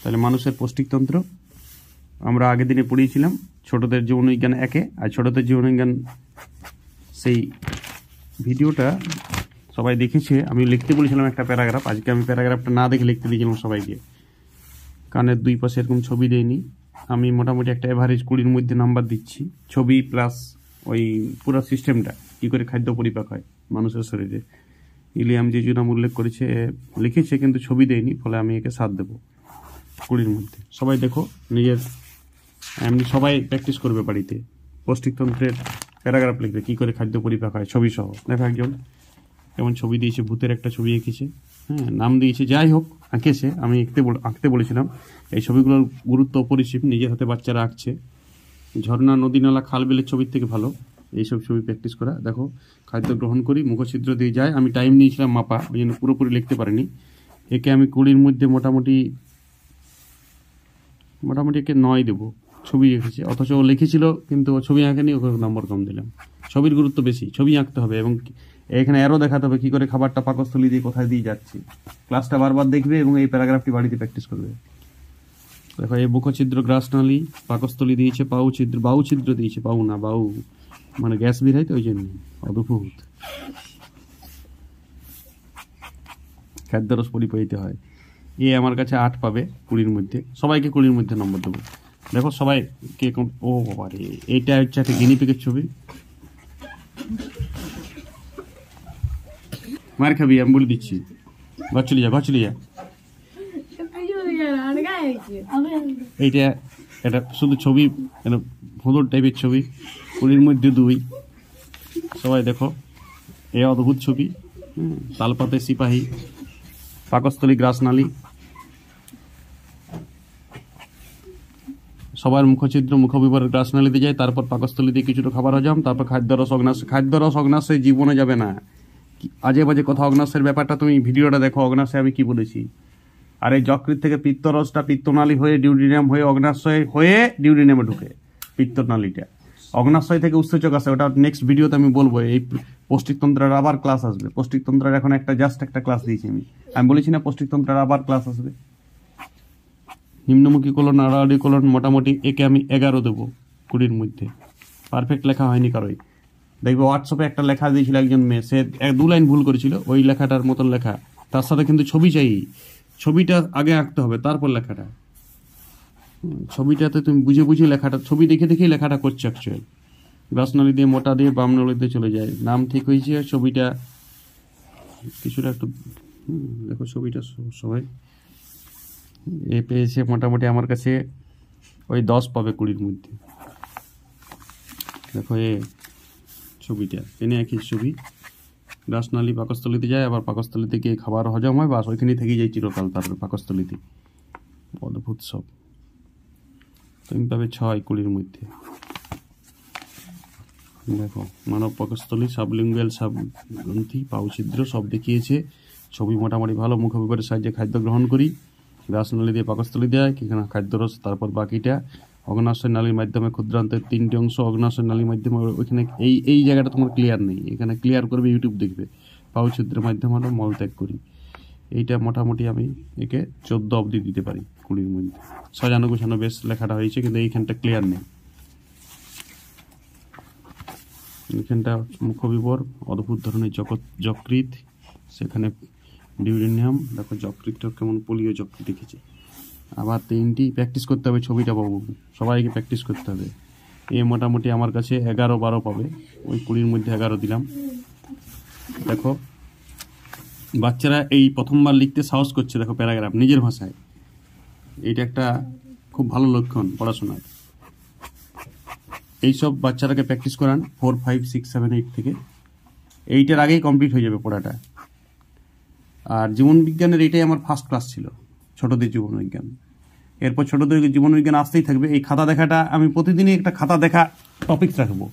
তাহলে মানুষের পৌষ্টিকতন্ত্র আমরা আগের দিনে পড়িয়েছিলাম ছোটদের জীবনবিজ্ঞান 1-এ, আর ছোটদের জীবনবিজ্ঞান সেই ভিডিওটা সবাই দেখেছে। আমি লিখতে বলেছিলাম একটা প্যারাগ্রাফ, আজকে আমি প্যারাগ্রাফটা না দেখে লিখতে দিয়েছিলাম সবাইকে। কানের দুই পাশে এরকম ছবি দেয়নি, আমি মোটামুটি একটা এভারেজ 20-র মধ্যে নাম্বার দিচ্ছি। ছবি প্লাস ওই পুরো সিস্টেমটা কী করে খাদ্য পরিপাক হয় মানুষের শরীরে, ইলিয়াম জিজু নাম উল্লেখ করেছে, লিখেছে কিন্তু ছবি দেয়নি, ফলে আমি একে 7 দেবো 20-র মধ্যে। সবাই দেখো নিজের, এমনি সবাই প্র্যাকটিস করবে বাড়িতে, পৌষ্টিকতন্ত্রের প্যারাগ্রাফ লিখবে কী করে খাদ্য পরিপাক হয় ছবি সহ। দেখো একজন যেমন ছবি দিয়েছে, ভূতের একটা ছবি এঁকেছে, হ্যাঁ নাম দিয়েছে, যাই হোক আঁকেছে, আমি আঁকতে বলেছিলাম। এই ছবিগুলোর গুরুত্ব অপরিসীম, নিজের হাতে বাচ্চারা আঁকছে। ঝর্ণা, নদী, নালা, খাল, বিলের ছবির থেকে ভালো এইসব ছবি প্র্যাকটিস করা। দেখো খাদ্য গ্রহণ করি, মুখছিদ্র দিয়ে যায়। আমি টাইম নিয়েছিলাম মাপা, ওই জন্য পুরোপুরি লিখতে পারিনি। একে আমি 20-র মধ্যে মোটামুটি একে 9 দেবো। ছবি এঁকেছে, অথচ ও লিখেছিল কিন্তু ও ছবি আঁকেনি, ওকে নম্বর কম দিলাম। ছবির গুরুত্ব বেশি, ছবি আঁকতে হবে এবং এখানে আরও দেখাতে হবে কী করে খাবারটা পাকস্থলী দিয়ে কোথায় দিয়ে যাচ্ছে। ক্লাসটা বারবার দেখবে এবং এই প্যারাগ্রাফটি বাড়িতে প্র্যাকটিস করবে। দেখো এই মুখছিদ্র, গ্রাসনালী, পাকস্থলী দিয়েছে, বাউ ছিদ্র দিয়েছে, বাউ না বাউ মানে গ্যাস বের হয় তো ওই জন্য। অদ্ভুত। খাদ্যরস পরিপালিত হয়। আমার কাছে 8 পাবে 20-র মধ্যে। সবাইকে 20-র মধ্যে নম্বর দেবো। দেখো সবাই কে, ও বাবা রে, এইটা হচ্ছে একটা গিনিপিগের ছবি। মার খাবি, আমি বলে দিচ্ছি। ঘর চলে যা। এইটা এটা শুধু ছবি, এটা ভোঁদর টাইপের ছবি, 20-র মধ্যে 2। সবাই দেখো এই অদ্ভুত ছবি, তালপাতে সিপাহী, পাকস্থলী, গ্রাসনালী। সবার মুখছিদ্র, মুখবিবরের গ্রাসনালীতে যায়, তারপর পাকস্থলীতে কিছুটা খাবার হজম, তারপর খাদ্যরস, অগ্নাশয়। খাদ্যরস অগ্নাশয় জীবনে যাবে না, আজে বাজে কথা। অগ্নাশয়ের ব্যাপারটা তুমি ভিডিওটা দেখো, অগ্নাশয় আমি কি বলেছি। আর এই যকৃৎ থেকে পিত্তরসটা পিত্তনালী হয়ে ডিউডিনাম হয়ে অগ্নাশয় হয়ে ডিউডিনামে ঢুকে পিত্তনালীটা। অগ্নাশয় থেকে উৎসেচক আসে, ওটা নেক্সট ভিডিওতে আমি বলবো। এই পৌষ্টিকতন্ত্রের আবার ক্লাস আসবে। পৌষ্টিকতন্ত্রের এখন জাস্ট একটা ক্লাস দিয়েছি আমি বলেছি না পৌষ্টিকতন্ত্রের আবার ক্লাস আসবে। নিম্নমুখী কোলন, আড়াআড়ি কোলন, মোটামুটি একে আমি 11 দেবো 20-র মধ্যে। পারফেক্ট লেখা হয়নি কারোই। দেখবে হোয়াটসঅ্যাপে একটা লেখা দিয়েছিল একজন মেয়ে, সে 2 লাইন ভুল করেছিল, ওই লেখাটার মতন লেখা। তার সাথে কিন্তু ছবি চাই, ছবিটা আগে আঁকতে হবে, তারপর লেখাটা। ছবিটাতে তুমি বুঝে লেখাটা, ছবি দেখেই লেখাটা করছো অ্যাকচুয়ালি। গ্রাসনালী দিয়ে মোটা দিয়ে বাম নলীতে চলে যায়। নাম ঠিক হয়েছে, ছবিটা কিছুটা একটু দেখো। ছবিটা সবাই পেয়েছে মোটামুটি আমার কাছে ওই 10 পাবে 20-র মধ্যে। দেখো ছবিটা একই ছবি, গ্রাসনালী পাকস্থলীতে যায়, আবার পাকস্থলীতে গিয়ে খাবার হজম হয়, বাস ওইখানেই থেকে যায় চিরকাল। তারপরে পাকস্থলীতে অদ্ভুত সব। তুমি পাবে 6 20-র মধ্যে। দেখো মানব পাকস্থলী, সাবলিঙ্গুয়াল, সাবগ্রন্থি, পাউছিদ্র সব দেখিয়েছে। ছবি মোটামুটি ভালো। মুখবিবরের সাহায্যে খাদ্য গ্রহণ করি, গ্রাসনালী দিয়ে পাকস্থলী দেয়, এখানে খাদ্যরস, তারপর বাকিটা অগ্নাশয় নালীর মাধ্যমে। ক্ষুদ্রান্তের 3টি অংশ অগ্নাশয় নালীর মাধ্যমে। ওইখানে এই জায়গাটা তোমার ক্লিয়ার নেই, এখানে ক্লিয়ার করবে, ইউটিউব দেখবে। পাউছিদ্রের মাধ্যমে আমরা মলত্যাগ করি। এইটা মোটামুটি আমি একে 14 অবধি দিতে পারি 20-র মধ্যে। সাজানো গোছানো বেশ লেখাটা হয়েছে, কিন্তু এইখানটা ক্লিয়ার নেই। এখানটা মুখবিবর, অদ্ভুত ধরনের যকৃৎ, সেখানে ডিউডিনাম। দেখো যকৃৎটা কেমন পোলিও যকৃৎ দেখেছে। আবার 3টি প্র্যাকটিস করতে হবে, ছবিটা পাবো, সবাইকে প্র্যাকটিস করতে হবে। মোটামুটি আমার কাছে 11-12 পাবে, ওই 20-র মধ্যে 11 দিলাম। দেখো বাচ্চারা এই প্রথমবার লিখতে সাহস করছে, দেখো প্যারাগ্রাফ নিজের ভাষায়। এইটা একটা খুব ভালো লক্ষণ পড়াশোনার। এইসব বাচ্চারাকে প্র্যাকটিস করান 4, 5, 6, 7, 8 থেকে। 8-এর আগেই কমপ্লিট হয়ে যাবে পড়াটা। আর জীবনবিজ্ঞানের এইটাই আমার ফার্স্ট ক্লাস ছিল, ছোটদের জীবনবিজ্ঞান। এরপর ছোটদের জীবনবিজ্ঞান আসতেই থাকবে। এই খাতা দেখাটা আমি প্রতিদিনই একটা খাতা দেখা টপিকস রাখবো।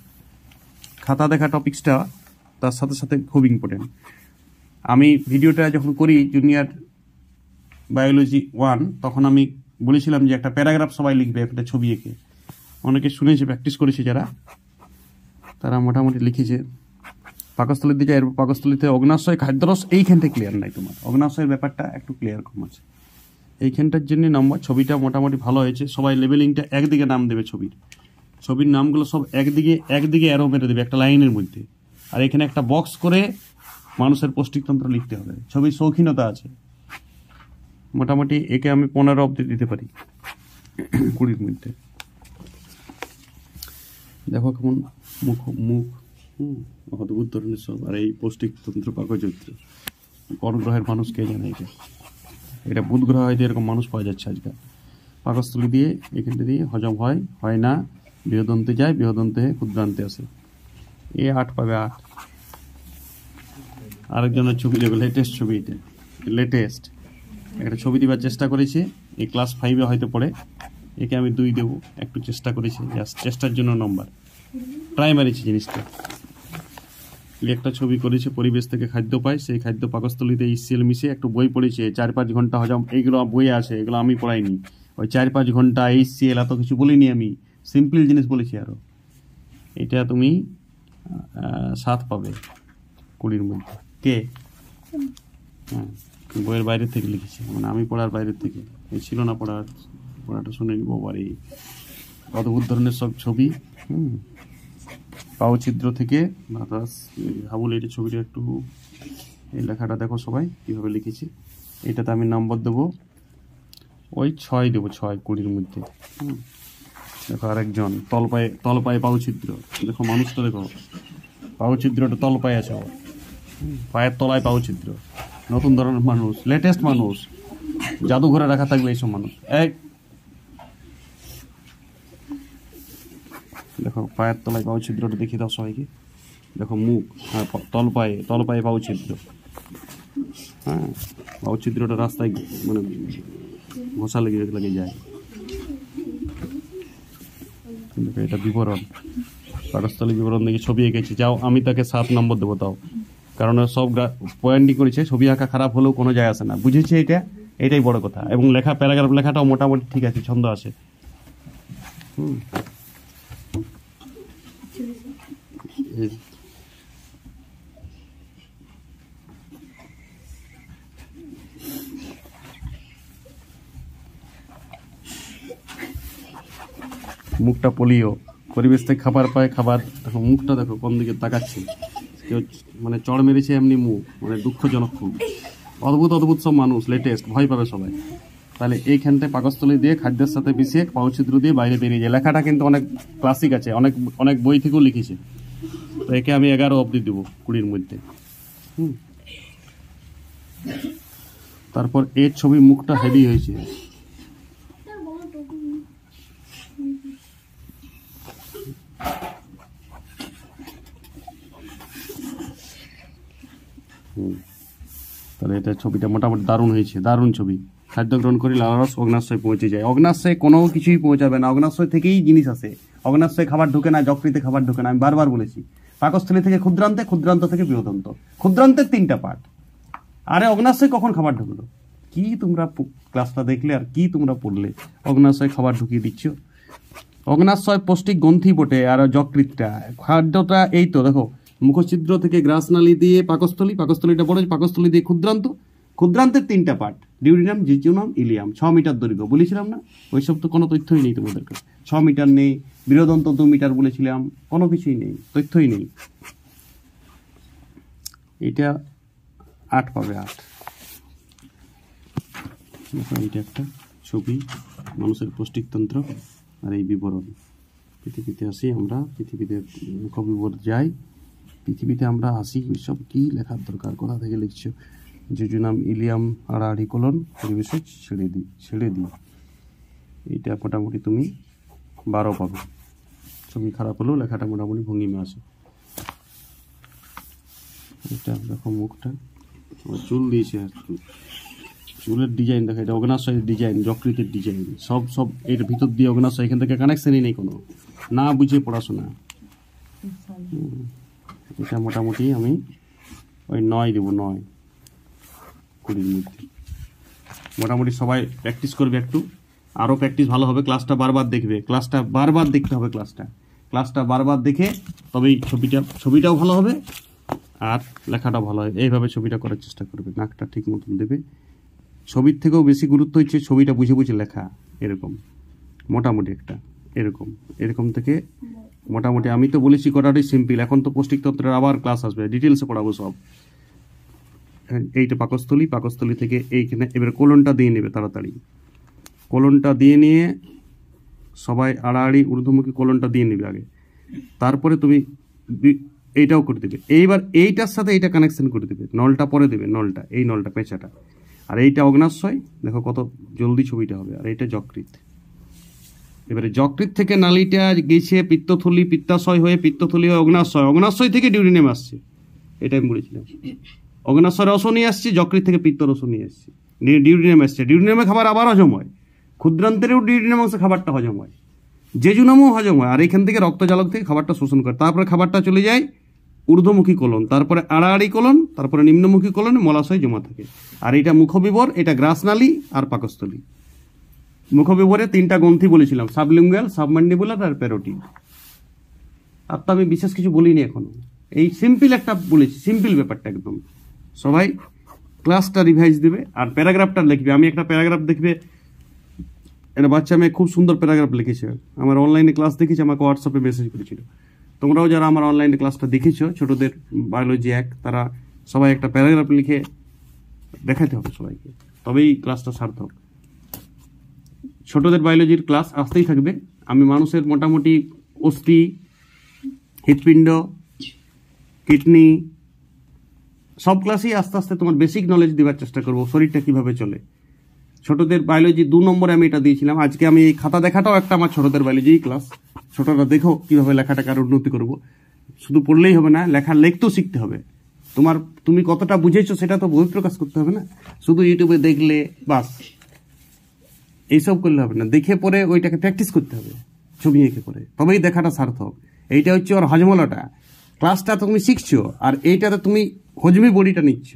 খাতা দেখা টপিক্সটা তার সাথে সাথে খুব ইম্পর্টেন্ট। আমি ভিডিওটা যখন করি জুনিয়র বায়োলজি 1, তখন আমি বলেছিলাম যে একটা প্যারাগ্রাফ সবাই লিখবে, একটা ছবি এঁকে। অনেকে শুনেছে, প্র্যাকটিস করেছে যারা, তারা মোটামুটি লিখেছে। পাকস্থলীতে যায়, এরপর পাকস্থলীতে অগ্নাশয়, খাদ্যরস। এইখানটা ক্লিয়ার নাই তোমার, অগ্নাশয়ের ব্যাপারটা একটু ক্লিয়ার কম আছে। এইখানটার জন্য নম্বর। ছবিটা মোটামুটি ভালো হয়েছে, সবাই লেবেলিংটা একদিকে নাম দেবে, ছবির নামগুলো সব একদিকে অ্যারো মেরে দেবে একটা লাইনের মধ্যে, আর এখানে একটা বক্স করে মানুষের পৌষ্টিকতন্ত্র লিখতে হবে। ছবির শৌখিনতা আছে, মোটামুটি একে আমি 15 অব্দি দিতে পারি 20-র মধ্যে। দেখো কেমন মুখ অদ্ভুত ধরনের সব, আর এই পৌষ্টিকতন্ত্র পাকচরিত্র কোন গ্রহের মানুষ কে জানে। এটা বুধ গ্রহ হয়তো এরকম মানুষ পাওয়া যাচ্ছে আজকাল। পাকস্থলী দিয়ে এখানটা দিয়ে হজম হয় না, বৃহদন্তে যায়, বৃহদন্তে ক্ষুদ্রান্তে আসে। 8 পাবে 8। আরেকজনের ছবি দেখো, লেটেস্ট ছবি, এটা লেটেস্ট একটা ছবি দিবার চেষ্টা করেছি, এই ক্লাস 5-এ হয়তো পড়ে। একে আমি 2 দেবো, একটু চেষ্টা করেছি, চেষ্টার জন্য নম্বর। প্রাইমারি জিনিসটা একটা ছবি করেছে, পরিবেশ থেকে খাদ্য পায়, সেই খাদ্য পাকস্থলীতে ইসিএল মিশে একটু বই পড়েছে, 4-5 ঘন্টা হজম, এইগুলো বইয়ে আছে, এগুলো আমি পড়াইনি। ওই 4-5 ঘন্টা ইসিএল এত কিছু বলিনি আমি, সিম্পল জিনিস বলেছি আরো। এটা তুমি 7 পাবে 20-র মধ্যে। কে? হ্যাঁ, বইয়ের বাইরে থেকে লিখেছি, মানে আমি পড়ার বাইরে থেকে, এই ছিল না পড়াটা শুনে নিব। আবার এই অদ্ভুত ধরনের সব ছবি, পাওছিদ্র থেকে বাতাস হাবুল। এটা ছবিটা একটু, এই লেখাটা দেখো সবাই কিভাবে লিখেছি। এটাতে আমি নম্বর দেবো ওই 6 দেবো, 6 20-র মধ্যে। দেখো আরেকজন তলপায়ে পাওছিদ্র, দেখো মানুষটা দেখো, পাওছিদ্রটা তলপায়ে আছে, পায়ের তলায় পাওছিদ্র। নতুন ধরনের মানুষ, লেটেস্ট মানুষ, জাদুঘরে রাখা থাকবে এইসব মানুষ। দেখো পায়ের তলায় পাওছিদ্রটা দেখিয়ে দাও সবাইকে। দেখো মুখ, হ্যাঁ, তলপায়ে পাওছিদ্র। হ্যাঁ, পাওছিদ্রটা রাস্তায় মানে ঘষা লেগে যায়। দেখো এটা বিবরণ, পাকস্থলী বিবরণ দেখে ছবি এঁকেছি। যাও, আমি তাকে 7 নম্বর দেবো তাও, কারণ সব পয়েন্টই করেছে। ছবি আঁকা খারাপ হলেও কোনো যায় আসে না, বুঝেছি, এটাই বড় কথা। এবং লেখা, প্যারাগ্রাফ লেখাটাও মোটামুটি ঠিক আছে, ছন্দ আছে। মুখটা পোলিও, পরিবেশ থেকে খাবার পায়, খাবার। দেখো মুখটা দেখো কোন দিকে তাকাচ্ছে, কেউ মানে চড় মেরেছে এমনি মুখ, মানে দুঃখজনক খুব। অদ্ভুত সব মানুষ, লেটেস্ট, ভয় পাবে সবাই। তাহলে এইখানটায় পাকস্থলী দিয়ে খাদ্যের সাথে মিশিয়ে পাওছিদ্র দিয়ে বাইরে বেরিয়ে যায়। লেখাটা কিন্তু অনেক ক্লাসিক আছে, অনেক বই থেকেও লিখেছে। তো একে আমি 11 অব্দি দেবো 20-র মধ্যে। তারপর এর ছবি, মুখটা হেভি হয়েছে। তাহলে এটা ছবিটা মোটামুটি দারুণ হয়েছে, দারুণ ছবি। খাদ্য গ্রহণ করি লালারস অগ্নাশয় পৌঁছে যায়। অগ্নাশয়ে কোনো কিছুই পৌঁছাবে না, অগ্নাশয় থেকেই জিনিস আসে। অগ্নাশয়ে খাবার ঢোকে না, যকৃতে খাবার ঢোকে না, আমি বারবার বলেছি। পাকস্থলী থেকে ক্ষুদ্রান্তে, ক্ষুদ্রান্ত থেকে বৃহদন্ত, ক্ষুদ্রান্তের 3টা পার্ট। আরে অগ্নাশয়ে কখন খাবার ঢুকলো? কি তোমরা ক্লাসটা দেখলে আর কি তোমরা পড়লে? অগ্নাশয়ে খাবার ঢুকিয়ে দিচ্ছ। অগ্নাশয় পৌষ্টিক গ্রন্থি বটে, আর যকৃতটা খাদ্যটা এই তো দেখো, মুখছিদ্র থেকে গ্রাসনালী দিয়ে পাকস্থলীটা বড়, পাকস্থলী দিয়ে ক্ষুদ্রান্তের 3টা পার্ট, ডিউডিনাম, জিজিওনাম, ইলিয়াম। 6 মিটার দৈর্ঘ্য বলেছিলাম না? ওইসব তো কোনো তথ্যই নেই তোমাদের কাছে। 6 মিটার নেই, বৃহদন্ত 2 মিটার বলেছিলাম, কোনো কিছুই নেই, তথ্যই নেই। এটা 8 পাবে, 8। এটা একটা ছবি, মানুষের পৌষ্টিকতন্ত্র আর এই বিবরণ। পৃথিবীতে আসি আমরা, পৃথিবীতে কবিবর যাই, পৃথিবীতে আমরা আসি, সব কি লেখার দরকার, কোথা থেকে লিখছো? জিজুনাম, ইলিয়াম, আড়াআড়ি কোলন, পরিবেশে ছেড়ে দিই। এইটা মোটামুটি তুমি 12 পাবে। ছবি খারাপ হলেও লেখাটা মোটামুটি ভঙ্গিমে আসে। এটা দেখো মুখটা, চুল দিয়েছে, আর চুলের ডিজাইন দেখো, এটা অগ্নাশয়ের ডিজাইন, যকৃতের ডিজাইন, সব এর ভিতর দিয়ে অগ্নাশয়, এখান থেকে কানেকশনই নেই কোনো, না বুঝে পড়াশোনা। এটা মোটামুটি আমি ওই 9 দেবো, 9 20-র মধ্যে। মোটামুটি সবাই প্র্যাকটিস করবে একটু, আরও প্র্যাকটিস ভালো হবে। ক্লাসটা বারবার দেখবে, ক্লাসটা বারবার দেখতে হবে, ক্লাসটা বারবার দেখে তবেই ছবিটাও ভালো হবে আর লেখাটাও ভালো হবে। এইভাবে ছবিটা করার চেষ্টা করবে, নাকটা ঠিক মতন দেবে, ছবির থেকেও বেশি গুরুত্ব হচ্ছে ছবিটা বুঝে বুঝে লেখা। এরকম মোটামুটি একটা এরকম এরকম থেকে মোটামুটি আমি তো বলেছি করাটাই সিম্পল। এখন তো পৌষ্টিকতন্ত্রের আবার ক্লাস আসবে, ডিটেলসে পড়াবো সব। এইটা পাকস্থলী, পাকস্থলী থেকে এইখানে এবার কোলনটা দিয়ে নেবে তাড়াতাড়ি। কোলনটা দিয়ে নিয়ে সবাই আড়াআড়ি ঊর্ধ্বমুখী কোলনটা দিয়ে নেবে আগে, তারপরে তুমি এইটাও করে দেবে। এইবার এইটার সাথে এইটা কানেকশন করে দেবে, নলটা পরে দেবে, নলটা এই নলটা পেঁচাটা। আর এইটা অগ্নাশয়, দেখো কত জলদি ছবিটা হবে। আর এইটা যকৃৎ। এবারে যকৃৎ থেকে নালীটা গেছে পিত্তথলি, পিত্তাশয় হয়ে পিত্তথলি হয়ে অগ্নাশয়, অগ্নাশয় থেকে ডিউডিনেম আসছে। এটা আমি বলেছিলাম, অগ্নাশয় রস নিয়ে আসছে, যকৃৎ থেকে পিত্ত রস নিয়ে আসছে, ডিউডিনেম আসছে। ডিউডিনেমে খাবার আবার হজম হয়, ক্ষুদ্রান্তেরেও ডিউডিনেম অংশে খাবারটা হজম হয়, জেজুনামও হজম হয়। আর এখান থেকে রক্তজালক থেকে খাবারটা শোষণ করে। তারপরে খাবারটা চলে যায় ঊর্ধ্বমুখী কোলন, তারপরে আড়াআড়ি কোলন, তারপরে নিম্নমুখী কোলনে মলাশয় জমা থাকে। আর এটা মুখবিবর, এটা গ্রাসনালী আর পাকস্থলী। মুখবিবরে 3টা গ্রন্থি বলেছিলাম, সাবলিঙ্গুয়াল, সাবম্যান্ডিবুলার আর প্যারোটিড। আর তো আমি বিশেষ কিছু বলিনি এখনো, এই সিম্পল একটা বলেছি, সিম্পল ব্যাপারটা একদম। সবাই ক্লাসটা রিভাইজ দেবে আর প্যারাগ্রাফটা লিখবে। আমি একটা প্যারাগ্রাফ দেখবে, একটা বাচ্চা মেয়ে খুব সুন্দর প্যারাগ্রাফ লিখেছে, আমার অনলাইনে ক্লাস দেখেছে, আমাকে হোয়াটসঅ্যাপে মেসেজ করেছিল। তোমরাও যারা আমার অনলাইনে ক্লাসটা দেখেছো, ছোটদের বায়োলজি 1, তারা সবাই একটা প্যারাগ্রাফ লিখে দেখাতে হবে সবাইকে, তবেই ক্লাসটা সার্থক। ছোটদের বায়োলজির ক্লাস আসতেই থাকবে। আমি মানুষের মোটামুটি অস্থি, হৃৎপিণ্ড, কিডনি সব ক্লাসেই আস্তে আস্তে তোমার বেসিক নলেজ দেওয়ার চেষ্টা করবো, শরীরটা কিভাবে চলে। ছোটদের বায়োলজি 2 নম্বরে আমি এটা দিয়েছিলাম। আজকে আমি এই খাতা দেখাটাও একটা আমার ছোটদের বায়োলজি ক্লাস। ছোটরা দেখো কিভাবে লেখাটাকে আরো উন্নতি করবো। শুধু পড়লেই হবে না, লিখতেও শিখতে হবে। তুমি কতটা বুঝেছো সেটা তো বহিঃপ্রকাশ করতে হবে না, শুধু ইউটিউবে দেখলে বাস এইসব করলে হবে না। দেখে পরে ওইটাকে প্র্যাকটিস করতে হবে, ছবি এঁকে করে, তবেই দেখাটা সার্থক। এইটা হচ্ছে ওর হজমলাটা, ক্লাসটা তুমি শিখছো, আর এইটাতে তুমি হজমি বডিটা নিচ্ছ।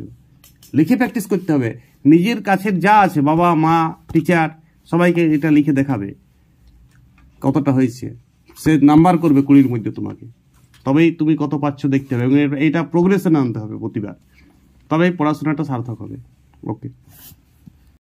লিখে প্র্যাকটিস করতে হবে, নিজের কাছে যা আছে, বাবা মা টিচার সবাইকে এটা লিখে দেখাবে কতটা হয়েছে। সে নাম্বার করবে 20-র মধ্যে তোমাকে, তবেই তুমি কত পাচ্ছ দেখতে হবে, এবং এটা প্রোগ্রেশনে আনতে হবে প্রতিবার, তবেই পড়াশোনাটা সার্থক হবে। ওকে।